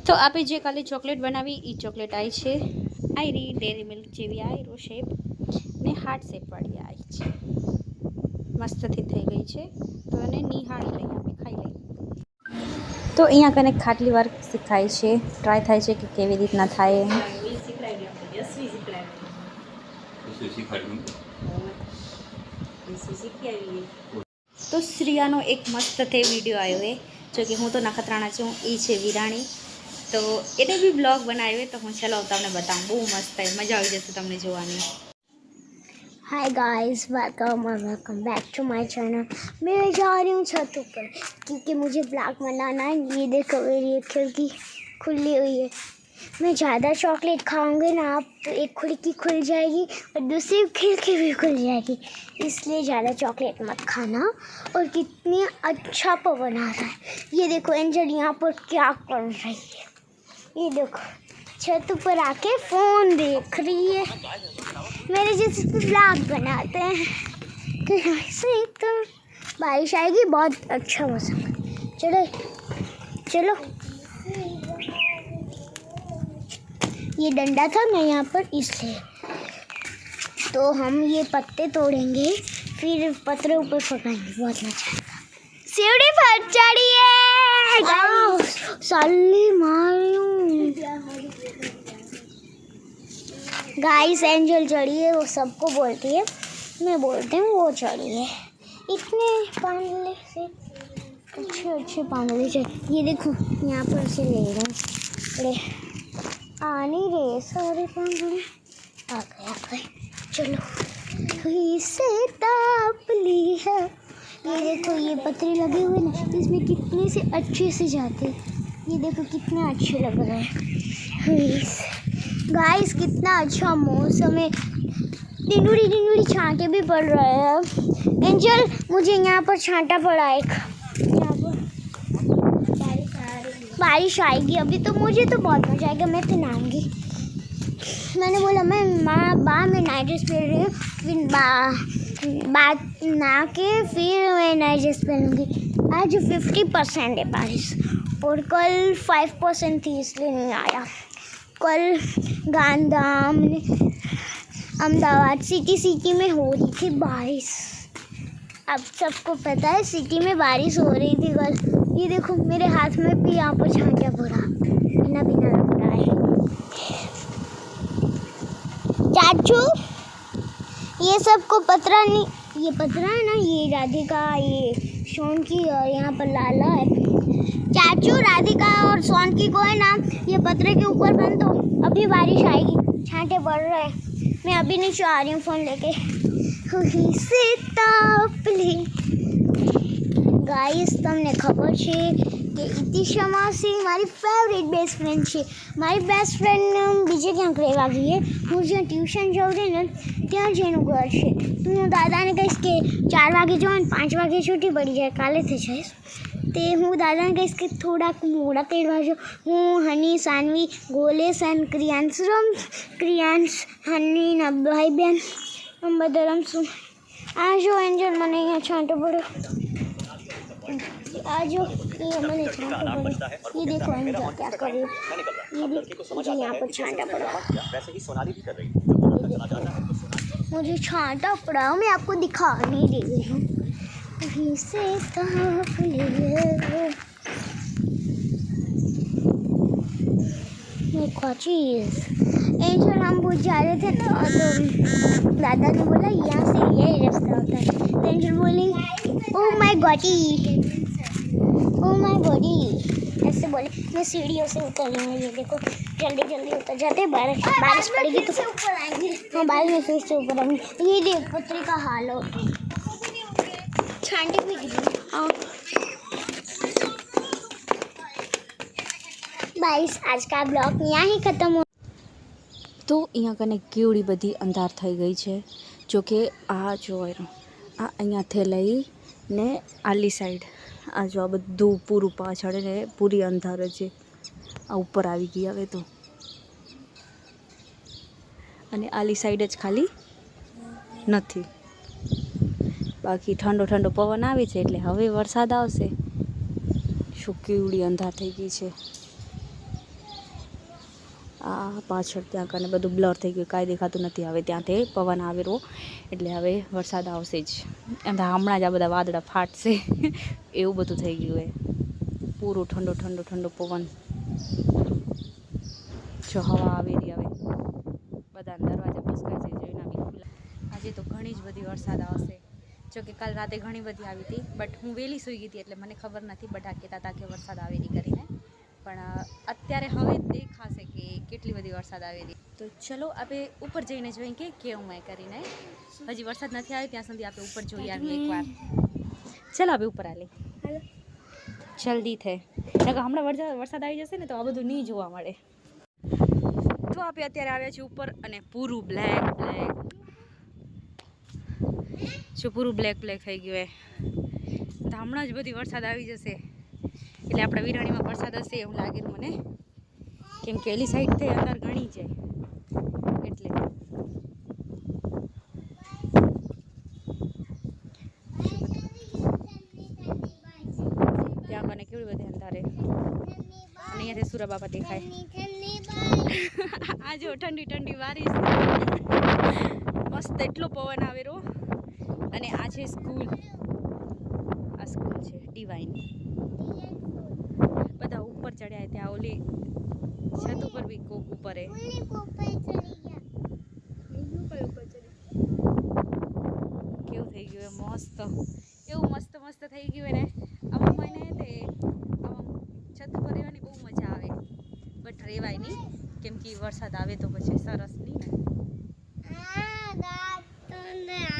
તો આપણે જે કાલે ચોકલેટ બનાવી એ ચોકલેટ આવી છે આયરી ડેરી મિલ્ક જેવી આયરો શેપ ને હાર્ટ શેપવાળી આવી છે, મસ્તથી થઈ ગઈ છે. તો એને નિહાળી લઈએ, આપણે ખાઈ લઈએ. તો અહીંયા કને ખાટલી વાર શીખાય છે, ટ્રાય થાય છે કે કેવી રીતના થાય. તો શ્રિયાનો એક મસ્ત તે વિડીયો આવ્યો એ જો કે હું તો નખત્રાણા છું, એ છે વિરાણી, તો એને બી બ્લોગ બનાવ્યો તો હું ચલો તમને બતાવું. બહુ મસ્ત થાય, મજા આવી જશે તમને જોવાની. Hi guys, welcome back to my channel. मैं जा रही हूँ छत ऊपर क्योंकि मुझे ब्लॉग बनाना है. ये देखो मेरी एक खिड़की खुली हुई है. मैं ज़्यादा चॉकलेट खाऊंगी ना, आप तो एक खिड़की खुल जाएगी और दूसरी खिड़की भी खुल जाएगी. इसलिए ज़्यादा चॉकलेट मत खाना. और कितनी अच्छा पवन आ रहा है. ये देखो एंजल यहाँ पर क्या कर रही है. ये देखो छत पर आके फ़ोन देख रही है. मेरे जैसे ब्लॉग बनाते हैं कि ऐसे तो बारिश आएगी, बहुत अच्छा मौसम. चलो चलो, ये डंडा था ना यहाँ पर, इसलिए तो हम ये पत्ते तोड़ेंगे फिर पत्ते ऊपर फटाएंगे. बहुत मजा आएगा. सीढ़ी फट चढ़ी है. साली मारूं गाइस. एंजल चढ़ी है, वो सबको बोलती है, मैं बोलती हूँ वो चढ़ी है. इतने पांडले से अच्छे पांडले से. ये देखो यहाँ पर से ले रहे हैं, आ नहीं रहे सारे पांडले. आ गए. चलो इसे ताप ली है. ये देखो ये पत्थर लगे हुए ना, इसमें कितने से अच्छे से जाते. ये देखो कितने अच्छे लग रहे हैं गाइस. कितना अच्छा मौसम है. टिंडूरी छांटे भी पड़ रहे हैं. एंजल मुझे यहाँ पर छांटा पड़ा एक. यहाँ पर बारिश आएगी अभी, तो मुझे तो बहुत मजा आएगा. मैं तो नहाऊंगी. मैंने बोला मैं मैं नाइट ड्रेस पहन रही हूँ, फिर बाद नहा के फिर मैं नाइट ड्रेस पहनूँगी. आज 50% है बारिश और कल 5% थी, इसलिए नहीं आया. कल गांधीधाम अहमदाबाद सिटी में हो रही थी बारिश. अब सबको पता है सिटी में बारिश हो रही थी कल. ये देखो मेरे हाथ में भी यहाँ पर छांटा पड़ा, बिना लग रहा है. चाचू ये सबको पतरा नहीं, ये पतरा है ना, ये राधिका, ये सोनकी और यहाँ पर लाला है. चाचू राधिका और सोनकी को है ना ये पतरे के ऊपर बंद दो, अभी बारिश आएगी. छांटे पड़ रहे हैं. मैं अभी नहीं आ रही हूँ फ़ोन लेके. गाइस તમને ખબર છે કે ઇતિશા માસી મારી ફેવરેટ બેસ્ટ ફ્રેન્ડ છે. મારી બેસ્ટ ફ્રેન્ડ બીજે ક્યાંક રહેવા ગઈ છે. હું જ્યાં ટ્યુશન જાઉં છું ને ત્યાં જ એનું ઘર છે. તો હું દાદાને કહીશ કે 4 વાગે જવાનું, 5 વાગે છૂટી પડી જાય, કાલેથી જઈશ. તે હું દાદાને કહીશ કે થોડાક મોડા તેડવા જો. હું હની, સાનવી, ગોલેશ અને ક્રિયાંશ હની ના ભાઈ બહેન हम બધા રમશું. આ જો એન્જલ મને અહીંયા છાંટો પડ્યો. आ जाओ, ये मैंने छांटा पड़ा. ये देखो एंजल क्या कर रही है. ये देखो मुझे यहाँ पर छांटा पड़ा. मुझे छांटा पड़ा, मैं आपको दिखा नहीं रही हूँ. इसे ताप लिए एक चीज़. एंजल हम पूछ जा रहे थे ना, तो दादा ने बोला यहाँ से यही रास्ता होता है. तो एंजल बोली oh my gaudy, oh my gaudy ऐसे बोले. मैं सीढ़ियों से उतर रही हूँ. ये देखो जल्दी उतर जाते. बारिश पड़ेगी तो ऊपर आएंगे. हाँ बारिश में फिर से ऊपर आएंगे. ये देख पत्थर का हाल हो, छांटे भी गिरी. गाइस आज का ब्लॉग यहाँ ही ख़त्म हो. તો અહીંયા કને કેવડી બધી અંધાર થઈ ગઈ છે. જો કે આ જોઈ આ અહીંયાથી લઈને આલી સાઈડ આ જો આ બધું પૂરું પાછળ ને પૂરી અંધાર છે. આ ઉપર આવી ગઈ હવે તો, અને આલી સાઈડ જ ખાલી નથી. બાકી ઠંડો પવન આવે છે એટલે હવે વરસાદ આવશે. શું કેવડી અંધાર થઈ ગઈ છે. આ પાછળ ત્યાં કને બધું બ્લર થઈ ગયું, કાંઈ દેખાતું નથી. હવે ત્યાંથી પવન આવેલો એટલે હવે વરસાદ આવશે જ. એમ હમણાં જ આ બધા વાદળા ફાટશે એવું બધું થઈ ગયું એ. પૂરું ઠંડો ઠંડો ઠંડો પવન. જો હવા આવી રહી હવે. બધા દરવાજા પુષ્કાય છે જોઈને આવી ખુલ્લા. આજે તો ઘણી જ બધી વરસાદ આવશે. જો કે કાલ રાતે ઘણી બધી આવી હતી, બટ હું વહેલી સૂઈ ગઈ હતી એટલે મને ખબર નથી. બધા કહેતા હતા કે વરસાદ આવેલી કરીને, પણ અત્યારે હવે દેખાશે કે કેટલી બધી વરસાદ આવેલી. તો ચલો આપણે ઉપર જઈને જોઈએ કે કેવું મેં કરીને. હજી વરસાદ નથી આવ્યો ત્યાં સુધી આપણે ઉપર જોઈ આવીએ એકવાર. ચાલો આપણે ઉપર આવીએ જલ્દી થઈ. હમણાં વરસાદ આવી જશે ને તો આ બધું નહીં જોવા મળે. તો આપણે અત્યારે આવ્યા છીએ ઉપર અને પૂરું બ્લેક જો પૂરું બ્લેક થઈ ગયું એ. હમણાં જ બધી વરસાદ આવી જશે એટલે આપણા વિરાણીમાં વરસાદ હશે એવું લાગેલું મને, કેમ કે એલી સાઈડ થઈ અંદર ઘણી જાય એટલે. ત્યાં કને કેવી બધી અંધારે અને અહીંયાથી સુરા બાપા દેખાય. આ જો ઠંડી ઠંડી બારીશ, મસ્ત એટલો પવન આવેલો. અને આ છે સ્કૂલ, આ સ્કૂલ છે ડિવાઇન. બધા ઉપર ચડ્યા ત્યાં ઓલી છત ઉપર બી કોક ઉપર હે. કેવું થઈ ગયું મસ્ત, એવું મસ્ત થઈ ગયું ને. આમાં મને તે છત ઉપર રહેવાની બહુ મજા આવે, બટ રહેવાય નહીં કેમ કે વરસાદ આવે તો પછી સરસ નહીં ને.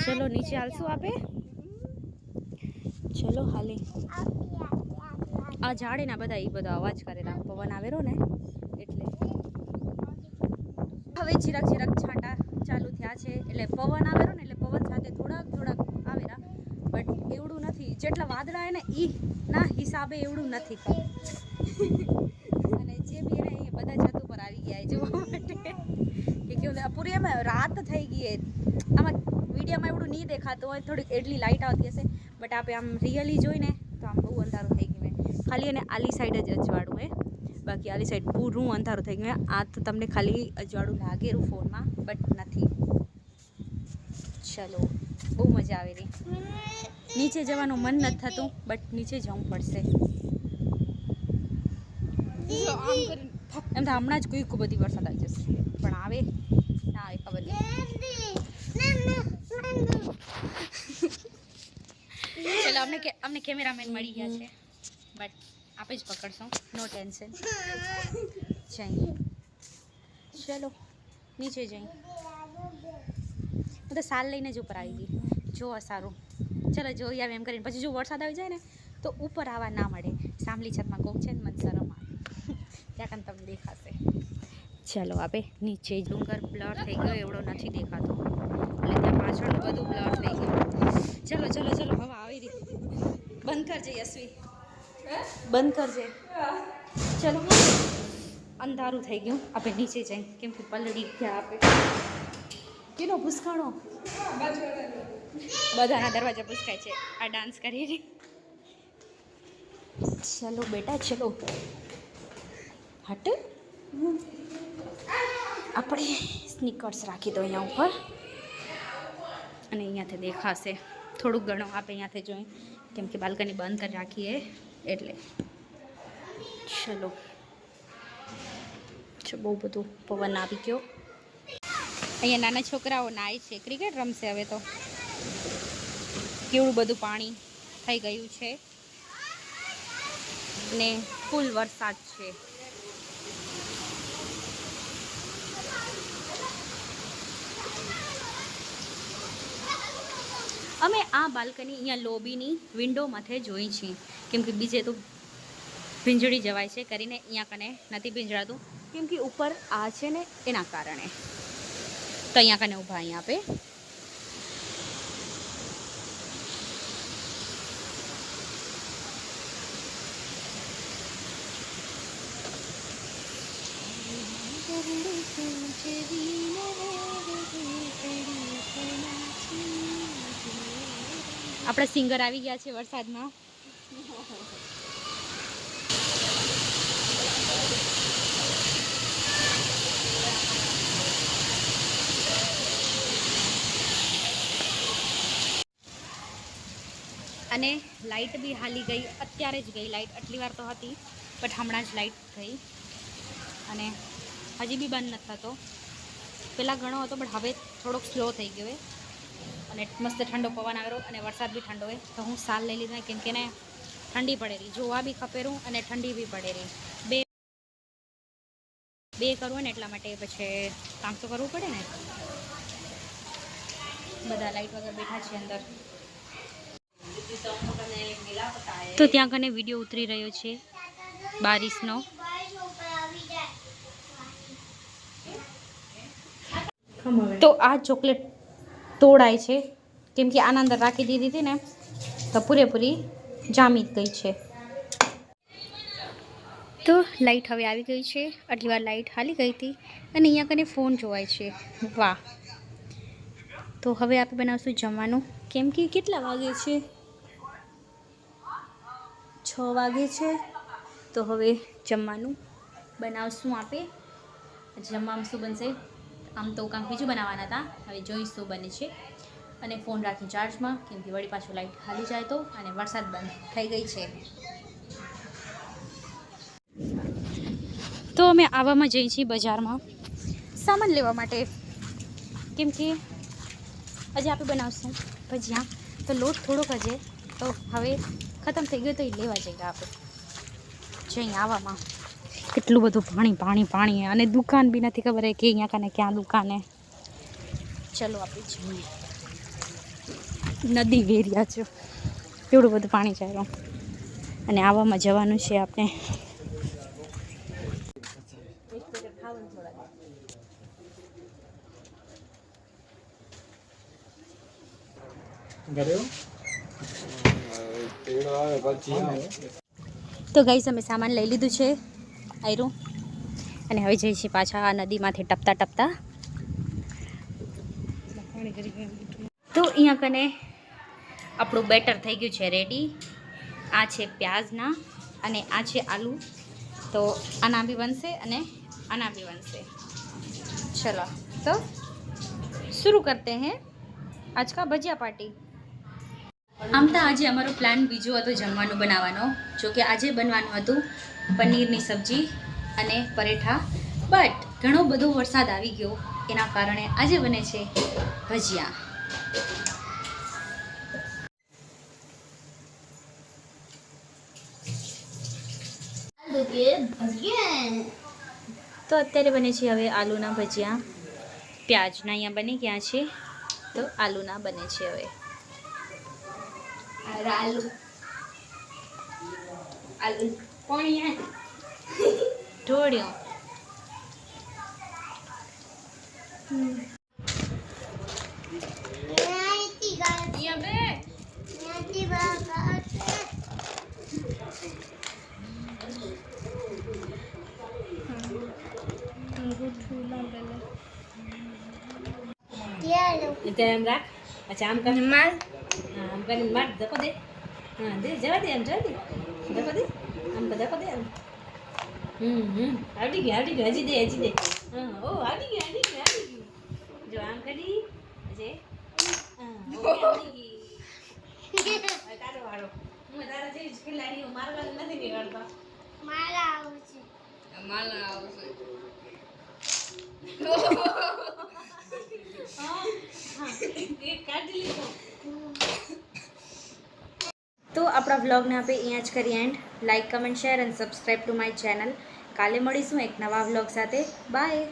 ચલો નીચે હાલશું આપે. ચલો હાલી. આ ઝાડે ના બધા એ બધો અવાજ કરેલા, પવન આવેલો ને એટલે. હવે ઝીરાક છાંટા ચાલુ થયા છે એટલે પવન આવેલો ને એટલે પવન સાથે થોડાક આવેલા, બટ એવડું નથી. જેટલા વાદળા આવે ને એ ના હિસાબે એવડું નથી. અને જે બી એને એ બધા છત ઉપર આવી ગયા જોવા માટે કે કેવું પૂરી એમાં રાત થઈ ગઈ. આમાં વિડીયોમાં એવડું નહીં દેખાતું હોય, થોડીક એટલી લાઇટ આવતી હશે, બટ આપણે આમ રિયલી જોઈને તો આમ બહુ અંધારું થઈ ગયું. ખાલી અને આલી સાઈડ જ અજવાળું હે, બાકી આલી સાઈડ પૂરું અંધારું થઈ ગયું. આ તો તમને ખાલી અજવાળું લાગેલું ફોનમાં, બટ નથી. ચલો બહુ મજા આવેલી. નીચે જવાનું મન નથી થતું, બટ નીચે જવું પડશે. એમ તો હમણાં જ કોઈ બધી વરસાદ આવી જશે, પણ આવે ના આવે ખબર નહીં. ચલો અમને કેમેરામેન મળી ગયા છે, બટ આપણે જ પકડશું, નો ટેન્શન. જઈ ચલો નીચે જઈ. હું તો સાલ લઈને જ ઉપર આવી ગઈ જોવા સારું. ચલો જોઈ આવે એમ કરીને પછી જો વરસાદ આવી જાય ને તો ઉપર આવવા ના મળે. સામલી છતમાં કોક છે ને મને શરમ આવે, ત્યાં કાન તમને દેખાશે. ચાલો આપણે નીચે. ડુંગર બ્લર થઈ ગયો એવડો નથી દેખાતો એટલે ત્યાં પાછળનું બધું બ્લર થઈ ગયું. ચલો હવા આવી રહી. બંધ કરજે યશવી, બંધ કરજે. ચલો અંધારું થઈ ગયું, આપણે નીચે જઈએ કેમ કે પલળી ગયા આપણે. કેનો ભૂસકાણો બધાના દરવાજા ભૂસકાય છે. આ ડાન્સ કરી રહી. ચલો બેટા ચલો હટ. આપણે સ્નીકર્સ રાખી દો અહીંયા ઉપર અને અહીંયાથી દેખાશે થોડુંક ઘણું. આપણે અહીંયાથી જોઈએ કેમ કે બાલ્કની બંધ કરી રાખીએ એટલે. ચલો બહુ બધું પવન આવી ગયો. અહીંયા નાના છોકરાઓ નાય છે, ક્રિકેટ રમશે હવે તો. કેવડું બધું પાણી થઈ ગયું છે ને ફૂલ વરસાદ છે. અમે આ બાલ્કની અહીંયા લોબીની વિન્ડોમાંથી જોઈ છીએ કેમ કે બીજે તો ભીંજળી જવાય છે કરીને અહીંયા કને નથી ભીંજળાતું કેમ કે ઉપર આ છે ને એના કારણે. તો અહીંયા કને ઊભા અહીંયા આપે. આપણા સિંગર આવી ગયા છે વરસાદમાં. અને લાઇટ બી હાલી ગઈ, અત્યારે જ ગઈ લાઇટ, આટલી વાર તો હતી બટ હમણાં જ લાઇટ ગઈ અને હજી બી બંધ નથી થતો. પહેલાં ઘણો હતો બટ હવે થોડોક સ્લો થઈ ગયો હોય અને મસ્ત ઠંડો પવન આવ્યો અને વરસાદ બી ઠંડો હોય. તો હું સાલ લઈ લીધા કેમ કે ને ઠંડી પડે રહી, જોવા બી ખપેરું અને ઠંડી બી પડે રહી, બે કરવું ને એટલા માટે પછી કામ તો કરવું પડે ને. બધા લાઇટ વગર બેઠા છે અંદર. તો ત્યાં કને વિડીયો ઉતરી રહ્યો છે બારિશનો. તો આ ચોકલેટ તોડાય છે કેમ કે આના અંદર રાખી દીધી હતી ને તો પૂરેપૂરી જામી જ ગઈ છે. તો લાઇટ હવે આવી ગઈ છે, આટલી વાર લાઇટ હાલી ગઈ હતી અને અહીંયા કને ફોન જોવાય છે. વાહ. તો હવે આપણે બનાવશું જમવાનું કેમ કે કેટલા વાગે છે, 6 વાગે છે. તો હવે જમવાનું બનાવશું આપણે. જમવામાં શું બનશે, આમ તો કાંઈક બીજું બનાવવાના હતા, હવે જોઈશું શું બને છે. અને ફોન રાખી ચાર્જમાં કેમ કે વળી પાછું લાઇટ હાલી જાય તો. અને વરસાદ બંધ થઈ ગઈ છે. તો અમે આવવામાં જઈએ છીએ બજારમાં સામાન લેવા માટે કેમ કે આજે આપણે બનાવશું ભજીયા. તો લોટ થોડોક હજે તો હવે ખતમ થઈ ગયો તો એ લેવા જઈએ આપણે. જઈ આવવામાં કેટલું બધું પાણી પાણી પાણી અને દુકાન બી નથી ખબર કે અહીંયા કને ક્યાં દુકાને. ચલો આપણે જઈએ. નદી વેરિયા છે, એવડું બધું પાણી જાય અને આવવામાં જવાનું છે આપણે. તો ગાઈસ અમે સામાન લઈ લીધું છે આયરું અને હવે જઈએ છીએ પાછા આ નદીમાંથી ટપતા ટપતા. તો અહીંયા કને આપણું બેટર થઈ ગયું છે રેડી. આ છે પ્યાઝના અને આ છે આલુ. તો આના બી બનશે અને આના બી બનશે. ચલો તો शुरू करते हैं आज का भजिया पार्टी. આમ તો આજે અમારો પ્લાન બીજો હતો જમવાનું બનાવવાનો, જોકે આજે બનવાનું હતું પનીરની સબ્જી અને પરેઠા, બટ ઘણો બધો વરસાદ આવી ગયો એના કારણે આજે બને છે ભજીયા. તો અત્યારે બને છે હવે આલુના ભજીયા. પ્યાજના અહીંયા બની ગયા છે તો આલુના બને છે હવે. આલુ આલુ કોણ ઢોળ્યો. એમ રાખ. અચ્છા આમ કરીને માર, આમ કરીને માર ધકો દે. હા દે, જવા દે, આમ જવા દે, ધકો દે, આમ ધકો દે. આમ આવડી ગયું, હજી દે, હજી દે. હા ઓ આવડી ગયું. જો આમ કરી અજય. હા આવડી ગઈ. તારો વાળો. હું તારા જેવી જ ખેલાડી, મારવાનું નથી બિગાડતા. માલા આવશે. તો આપણા વ્લોગને આપણે અહીંયા જ કરીએ and. Like, comment, share and subscribe to my channel. કાલે મળીશું એક નવા વ્લોગ સાથે. બાય.